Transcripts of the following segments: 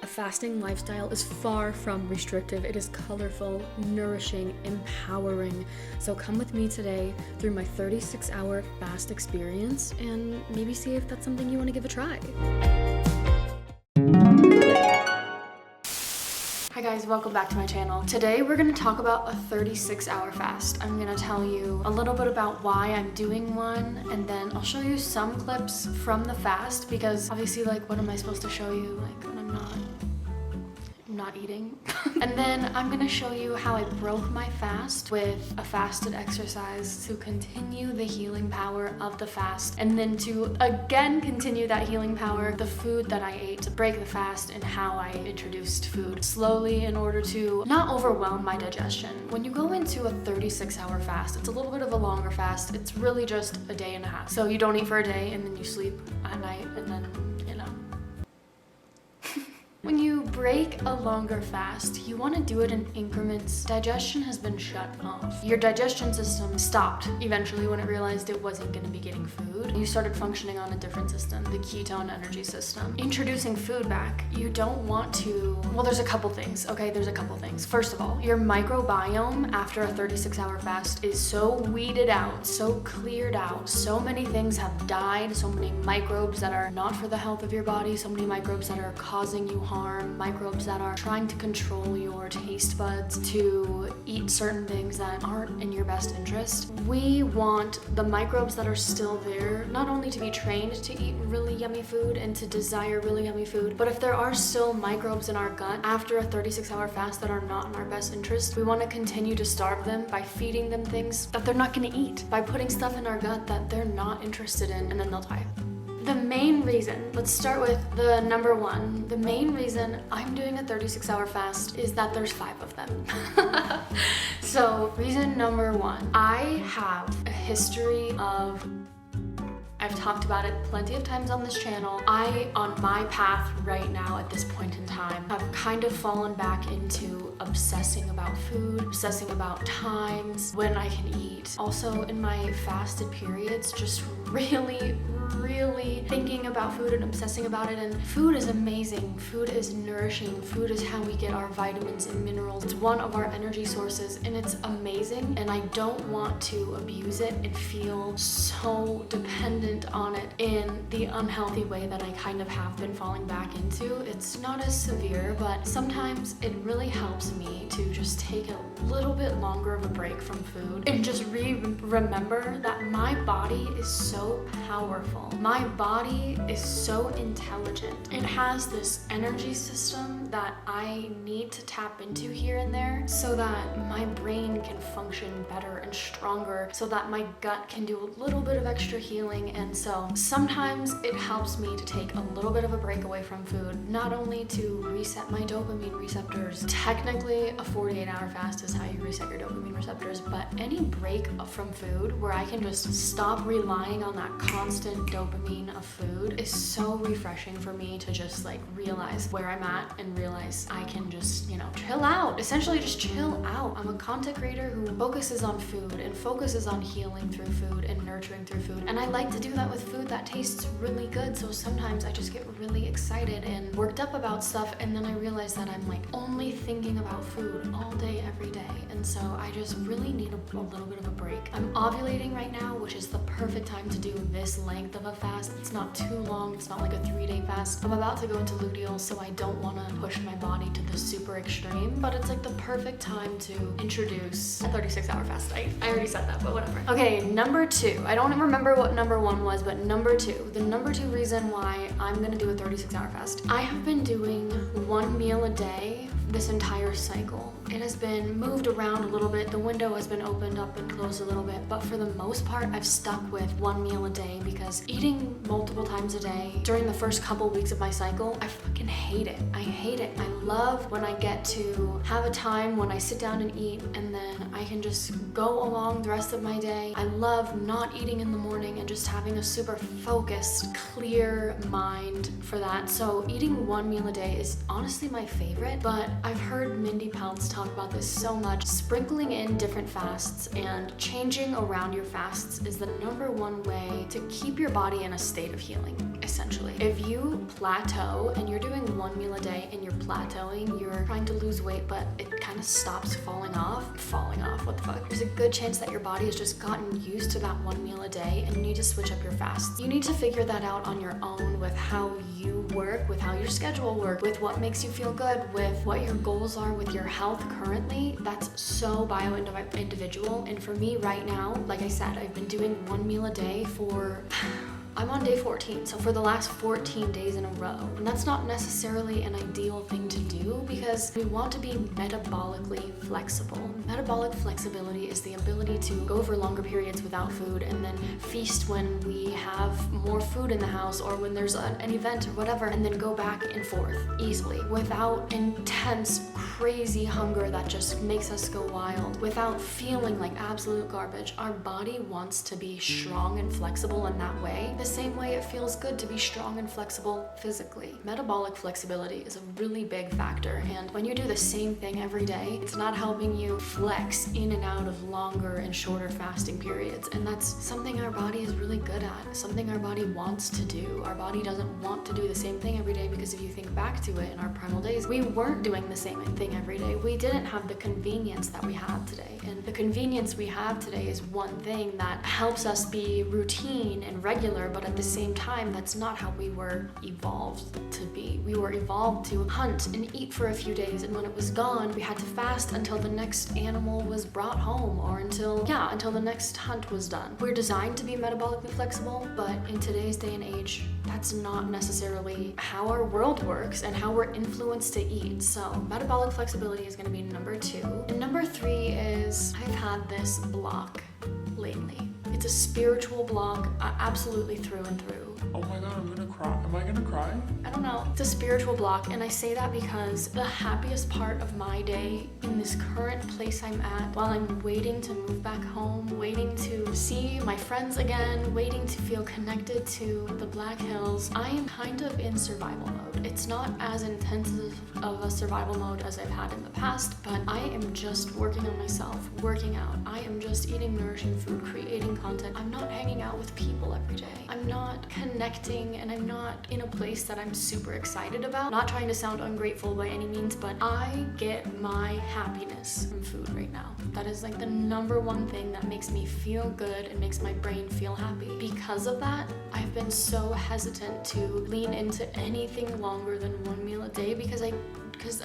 A fasting lifestyle is far from restrictive. It is colorful, nourishing, empowering. So come with me today through my 36-hour fast experience and maybe see if that's something you want to give a try. Hi guys, welcome back to my channel. Today we're going to talk about a 36-hour fast. I'm going to tell you a little bit about why I'm doing one, and then I'll show you some clips from the fast because obviously, like, what am I supposed to show you when I'm not eating? And then I'm gonna show you how I broke my fast with a fasted exercise to continue the healing power of the fast, and then to again continue that healing power, the food that I ate to break the fast, and how I introduced food slowly in order to not overwhelm my digestion. When you go into a 36-hour fast, it's a little bit of a longer fast. It's really just a day and a half. So you don't eat for a day and then you sleep at night, and then, when you break a longer fast, you want to do it in increments. Digestion has been shut off. Your digestion system stopped eventually when it realized it wasn't going to be getting food. You started functioning on a different system, the ketone energy system. Introducing food back, you don't want to, well, there's a couple things, okay? There's a couple things. First of all, your microbiome after a 36-hour fast is so weeded out, so cleared out. So many things have died, so many microbes that are not for the health of your body, so many microbes that are causing you harm, microbes that are trying to control your taste buds to eat certain things that aren't in your best interest. We want the microbes that are still there not only to be trained to eat really yummy food and to desire really yummy food, but if there are still microbes in our gut after a 36-hour fast that are not in our best interest, we want to continue to starve them by feeding them things that they're not going to eat, by putting stuff in our gut that they're not interested in, and then they'll die. The main reason, let's start with the number one. The main reason I'm doing a 36-hour fast is that there's 5 of them. So reason number one, I have a history of, I've talked about it plenty of times on this channel. On my path right now at this point in time, have kind of fallen back into obsessing about food, obsessing about times, when I can eat. Also in my fasted periods, just really thinking about food and obsessing about it. And food is amazing. Food is nourishing. Food is how we get our vitamins and minerals. It's one of our energy sources and it's amazing. And I don't want to abuse it and feel so dependent on it in the unhealthy way that I kind of have been falling back into. It's not as severe, but sometimes it really helps me to just take a little bit longer of a break from food and just remember that my body is so powerful. My body is so intelligent. It has this energy system that I need to tap into here and there so that my brain can function better and stronger, so that my gut can do a little bit of extra healing. And so sometimes it helps me to take a little bit of a break away from food, not only to reset my dopamine receptors. Technically, a 48-hour fast is how you reset your dopamine receptors, but any break from food where I can just stop relying on that constant dopamine of food is so refreshing for me to just realize where I'm at and realize I can just, chill out. Essentially just chill out. I'm a content creator who focuses on food and focuses on healing through food and nurturing through food. And I like to do that with food that tastes really good. So sometimes I just get really excited and worked up about stuff, and then I realize that I'm only thinking about food all day, every day. And so I just really need a little bit of a break. I'm ovulating right now, which is the perfect time to do this length of a fast. It's not too long. It's not like a 3-day fast. I'm about to go into luteal, so I don't want to push my body to the super extreme, but it's the perfect time to introduce a 36-hour fast. I already said that, but whatever. Okay, number 2. I don't remember what number 1 was, but number 2. The number 2 reason why I'm gonna do a 36-hour fast. I have been doing 1 meal a day this entire cycle. It has been moved around a little bit. The window has been opened up and closed a little bit, but for the most part, I've stuck with 1 meal a day because eating multiple times a day during the first couple weeks of my cycle, I fucking hate it. I hate it. I love when I get to have a time when I sit down and eat and then I can just go along the rest of my day. I love not eating in the morning and just having a super focused, clear mind for that. So eating 1 meal a day is honestly my favorite, but I've heard Mindy Peltz talk about this so much. Sprinkling in different fasts and changing around your fasts is the number 1 way to keep your body in a state of healing. essentially. If you plateau and you're doing 1 meal a day and you're plateauing, you're trying to lose weight, but it kind of stops falling off, what the fuck? There's a good chance that your body has just gotten used to that 1 meal a day and you need to switch up your fasts. You need to figure that out on your own with how you work, with how your schedule works, with what makes you feel good, with what your goals are with your health currently. That's so individual. And for me right now, like I said, I've been doing 1 meal a day for I'm on day 14, so for the last 14 days in a row. And that's not necessarily an ideal thing to do because we want to be metabolically flexible. Metabolic flexibility is the ability to go for longer periods without food and then feast when we have more food in the house or when there's an event or whatever, and then go back and forth easily without intense, crazy hunger that just makes us go wild, without feeling like absolute garbage. Our body wants to be strong and flexible in that way, the same way it feels good to be strong and flexible physically. Metabolic flexibility is a really big factor, and when you do the same thing every day, it's not helping you flex in and out of longer and shorter fasting periods. And that's something our body is really good at, something our body wants to do. Our body doesn't want to do the same thing every day because if you think back to it in our primal days, we weren't doing the same thing every day. We didn't have the convenience that we have today. And the convenience we have today is one thing that helps us be routine and regular, but at the same time, that's not how we were evolved to be. We were evolved to hunt and eat for a few days, and when it was gone, we had to fast until the next animal was brought home or until the next hunt was done. We're designed to be metabolically flexible, but in today's day and age, that's not necessarily how our world works and how we're influenced to eat. So metabolic flexibility is going to be number 2. And number 3 is I've had this block lately. It's a spiritual block, absolutely through and through. Oh my god, I'm gonna cry. Am I gonna cry? I don't know. It's a spiritual block, and I say that because the happiest part of my day in this current place I'm at, while I'm waiting to move back home, waiting to see my friends again, waiting to feel connected to the Black Hills, I am kind of in survival mode. It's not as intensive of a survival mode as I've had in the past, but I am just working on myself, working out. I am just eating nourishing food, creating content. I'm not hanging out with people every day. I'm not connecting, and I'm not in a place that I'm super excited about. Not trying to sound ungrateful by any means, but I get my happiness from food right now. That is like the number one thing that makes me feel good and makes my brain feel happy. Because of that, I've been so hesitant to lean into anything longer than 1 meal a day because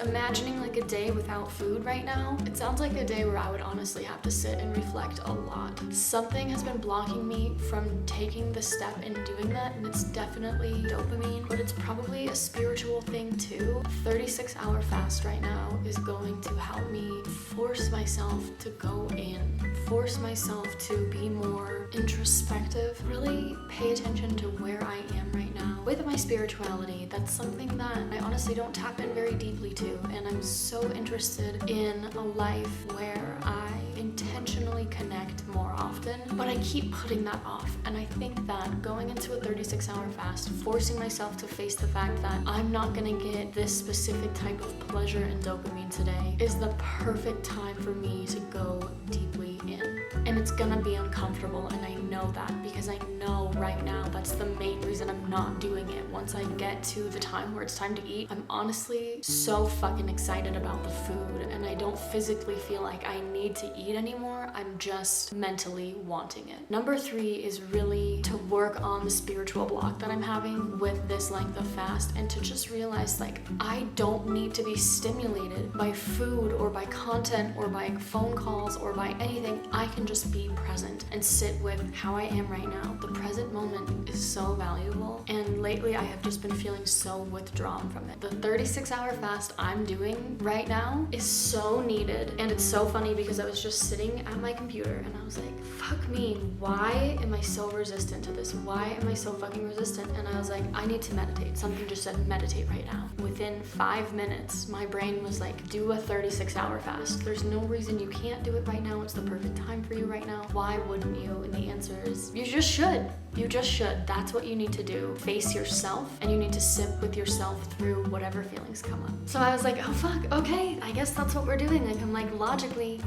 imagining like a day without food right now, it sounds like a day where I would honestly have to sit and reflect a lot. Something has been blocking me from taking the step and doing that, and it's definitely dopamine, but it's probably a spiritual thing too. A 36-hour fast right now is going to help me force myself to go in, force myself to be more introspective, really pay attention to where I am right now. With my spirituality, that's something that I honestly don't tap in very deeply to, and I'm so interested in a life where I intentionally connect more often, but I keep putting that off. And I think that going into a 36-hour fast, forcing myself to face the fact that I'm not gonna get this specific type of pleasure and dopamine today is the perfect time for me to go deeply in. And it's gonna be uncomfortable, and I know that because I know right now that's the main reason I'm not doing it. Once I get to the time where it's time to eat, I'm honestly so fucking excited about the food, and I don't physically feel like I need to eat anymore. I'm just mentally wanting it. Number 3 is really to work on the spiritual block that I'm having with this length of fast, and to just realize like I don't need to be stimulated by food or by content or by phone calls or by anything. I can just be present and sit with how I am right now. The present moment is so valuable, and lately I have just been feeling so withdrawn from it. The 36-hour fast I'm doing right now is so needed, and it's so funny because I was just sitting at my computer and I was like, fuck me, why am I so resistant to this? Why am I so fucking resistant? And I was like, I need to meditate. Something just said meditate right now. Within 5 minutes, my brain was like, do a 36-hour fast. There's no reason you can't do it right now. It's the perfect time for you right now. Why wouldn't you? And the answer is, you just should. You just should. That's what you need to do. Face yourself, and you need to sit with yourself through whatever feelings come up. So I was like, oh fuck, okay, I guess that's what we're doing. Like, I'm like, logically,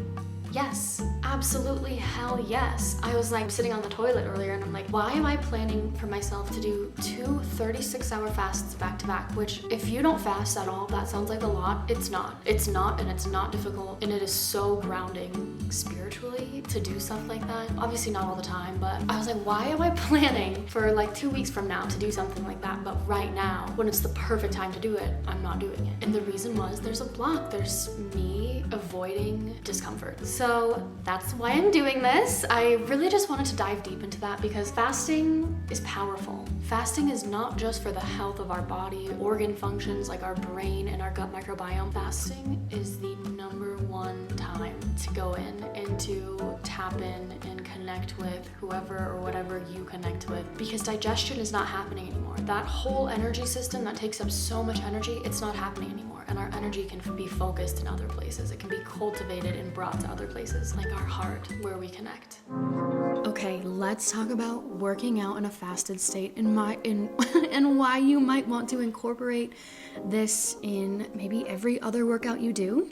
Yes, absolutely, hell yes. I was like sitting on the toilet earlier and I'm like, why am I planning for myself to do 2 36-hour fasts back to back? Which, if you don't fast at all, that sounds like a lot. It's not. It's not, and it's not difficult, and it is so grounding spiritually to do stuff like that. Obviously not all the time, but I was like, why am I planning for like 2 weeks from now to do something like that? But right now, when it's the perfect time to do it, I'm not doing it. And the reason was there's a block. There's me avoiding discomfort. So that's why I'm doing this. I really just wanted to dive deep into that because fasting is powerful. Fasting is not just for the health of our body, organ functions like our brain and our gut microbiome. Fasting is the number one time to go in and to tap in and connect with whoever or whatever you connect with, because digestion is not happening anymore. That whole energy system that takes up so much energy, it's not happening anymore. And our energy can be focused in other places. It can be cultivated and brought to other places, like our heart, where we connect. Okay, let's talk about working out in a fasted state and why you might want to incorporate this in maybe every other workout you do.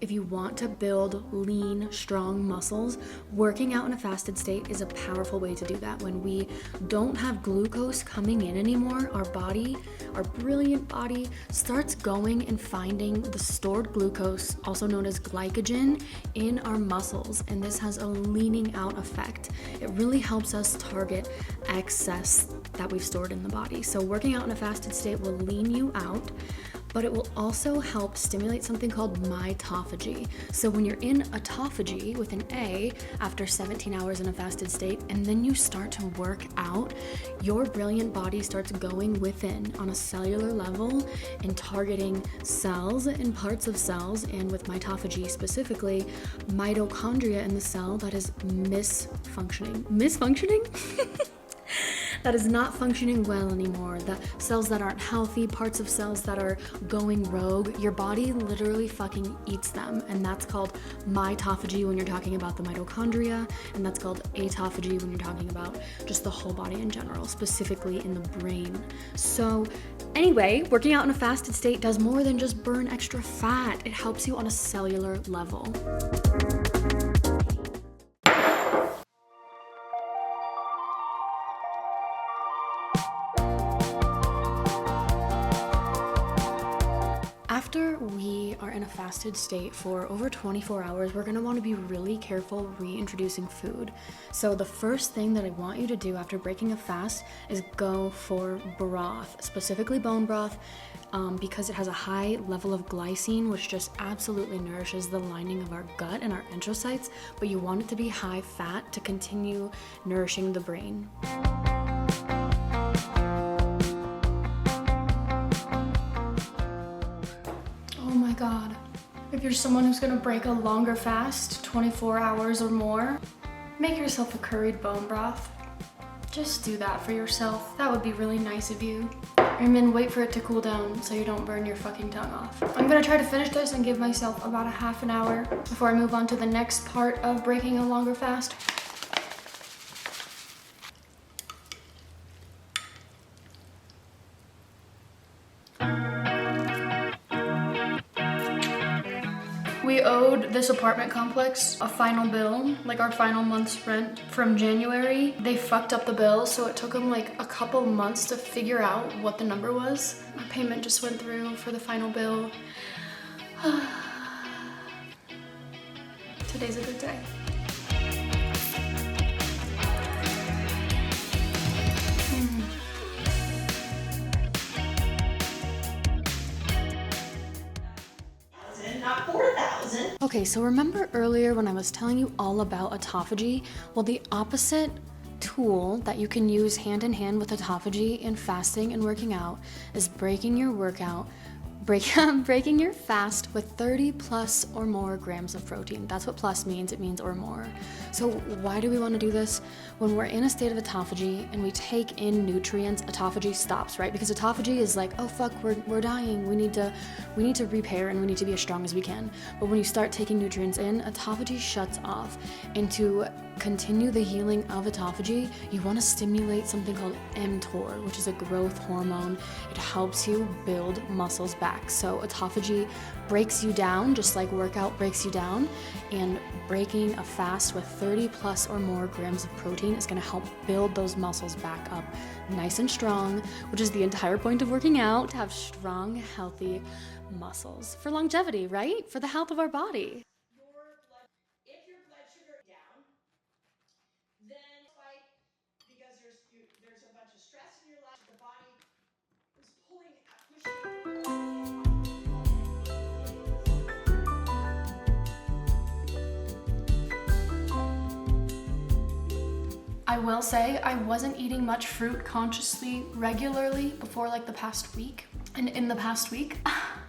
If you want to build lean, strong muscles, working out in a fasted state is a powerful way to do that. When we don't have glucose coming in anymore, our body, our brilliant body, starts going and finding the stored glucose, also known as glycogen, in our muscles. And this has a leaning out effect. It really helps us target excess that we've stored in the body. So working out in a fasted state will lean you out, but it will also help stimulate something called mitophagy. So when you're in autophagy with an A after 17 hours in a fasted state, and then you start to work out, your brilliant body starts going within on a cellular level and targeting cells and parts of cells, and with mitophagy specifically, mitochondria in the cell that is misfunctioning? That is not functioning well anymore. The cells that aren't healthy, parts of cells that are going rogue, your body literally fucking eats them. And that's called mitophagy when you're talking about the mitochondria, and that's called autophagy when you're talking about just the whole body in general, specifically in the brain. So anyway, working out in a fasted state does more than just burn extra fat. It helps you on a cellular level. After we are in a fasted state for over 24 hours, we're gonna wanna be really careful reintroducing food. So the first thing that I want you to do after breaking a fast is go for broth, specifically bone broth, because it has a high level of glycine, which just absolutely nourishes the lining of our gut and our enterocytes, but you want it to be high fat to continue nourishing the brain. Oh my God. If you're someone who's gonna break a longer fast, 24 hours or more, make yourself a curried bone broth. Just do that for yourself. That would be really nice of you. And then wait for it to cool down so you don't burn your fucking tongue off. I'm gonna try to finish this and give myself about a half an hour before I move on to the next part of breaking a longer fast. We owed this apartment complex a final bill, like our final month's rent from January. They fucked up the bill, so it took them like a couple months to figure out what the number was. My payment just went through for the final bill. Today's a good day. Not 4,000. Okay, so remember earlier when I was telling you all about autophagy? Well, the opposite tool that you can use hand in hand with autophagy in fasting and working out is breaking your fast with 30 plus or more grams of protein. That's what plus means. It means or more. So why do we want to do this? When we're in a state of autophagy and we take in nutrients, autophagy stops, right? Because autophagy is like, oh fuck, we're dying. We need to repair and we need to be as strong as we can. But when you start taking nutrients in, autophagy shuts off. And to continue the healing of autophagy, you want to stimulate something called mTOR, which is a growth hormone. It helps you build muscles back. So autophagy breaks you down, just like workout breaks you down, and breaking a fast with 30 plus or more grams of protein is going to help build those muscles back up nice and strong, which is the entire point of working out, to have strong, healthy muscles for longevity, right? For the health of our body. If your blood sugar is down, then spike because there's a bunch of stress in your life. The body is pushing. I will say I wasn't eating much fruit consciously regularly before like the past week. And in the past week,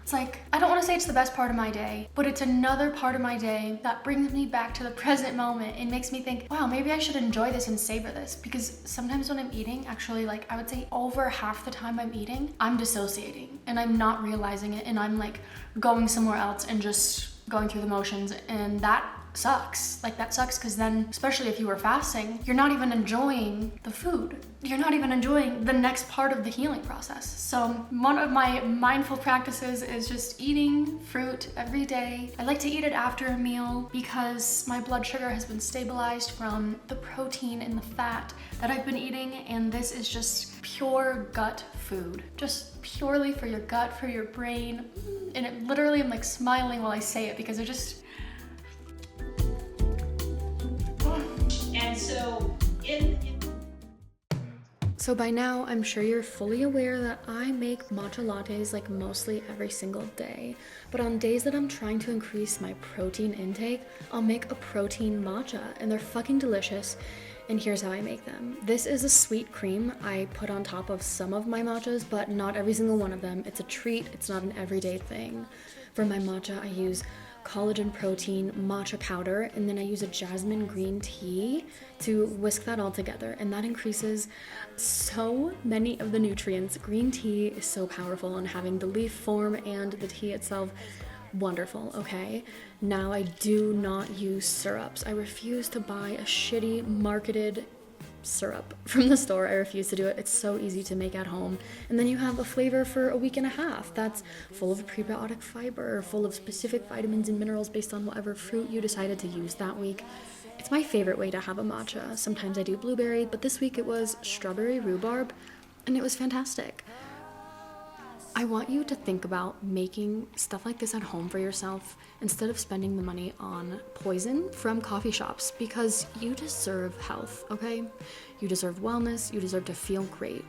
it's like, I don't want to say it's the best part of my day, but it's another part of my day that brings me back to the present moment and makes me think, wow, maybe I should enjoy this and savor this. Because sometimes when I'm eating, actually, like I would say over half the time I'm eating, I'm dissociating and I'm not realizing it, and I'm like going somewhere else and just going through the motions, and that sucks. Like that sucks, because then, especially if you were fasting, you're not even enjoying the food. You're not even enjoying the next part of the healing process. So one of my mindful practices is just eating fruit every day. I like to eat it after a meal because my blood sugar has been stabilized from the protein and the fat that I've been eating, and this is just pure gut food. Just purely for your gut, for your brain. And it literally, I'm like smiling while I say it because it just, And so So by now, I'm sure you're fully aware that I make matcha lattes like mostly every single day. But on days that I'm trying to increase my protein intake, I'll make a protein matcha, and they're fucking delicious. And here's how I make them. This is a sweet cream I put on top of some of my matchas, but not every single one of them. It's a treat, it's not an everyday thing. For my matcha, I use collagen protein matcha powder, and then I use a jasmine green tea to whisk that all together, and that increases so many of the nutrients. Green tea is so powerful, and having the leaf form and the tea itself, wonderful. Okay, now I do not use syrups. I refuse to buy a shitty marketed syrup from the store. I refuse to do it. It's so easy to make at home. And then you have a flavor for a week and a half that's full of prebiotic fiber, full of specific vitamins and minerals based on whatever fruit you decided to use that week. It's my favorite way to have a matcha. Sometimes I do blueberry, but this week it was strawberry rhubarb, and it was fantastic. I want you to think about making stuff like this at home for yourself instead of spending the money on poison from coffee shops, because you deserve health, okay? You deserve wellness, you deserve to feel great.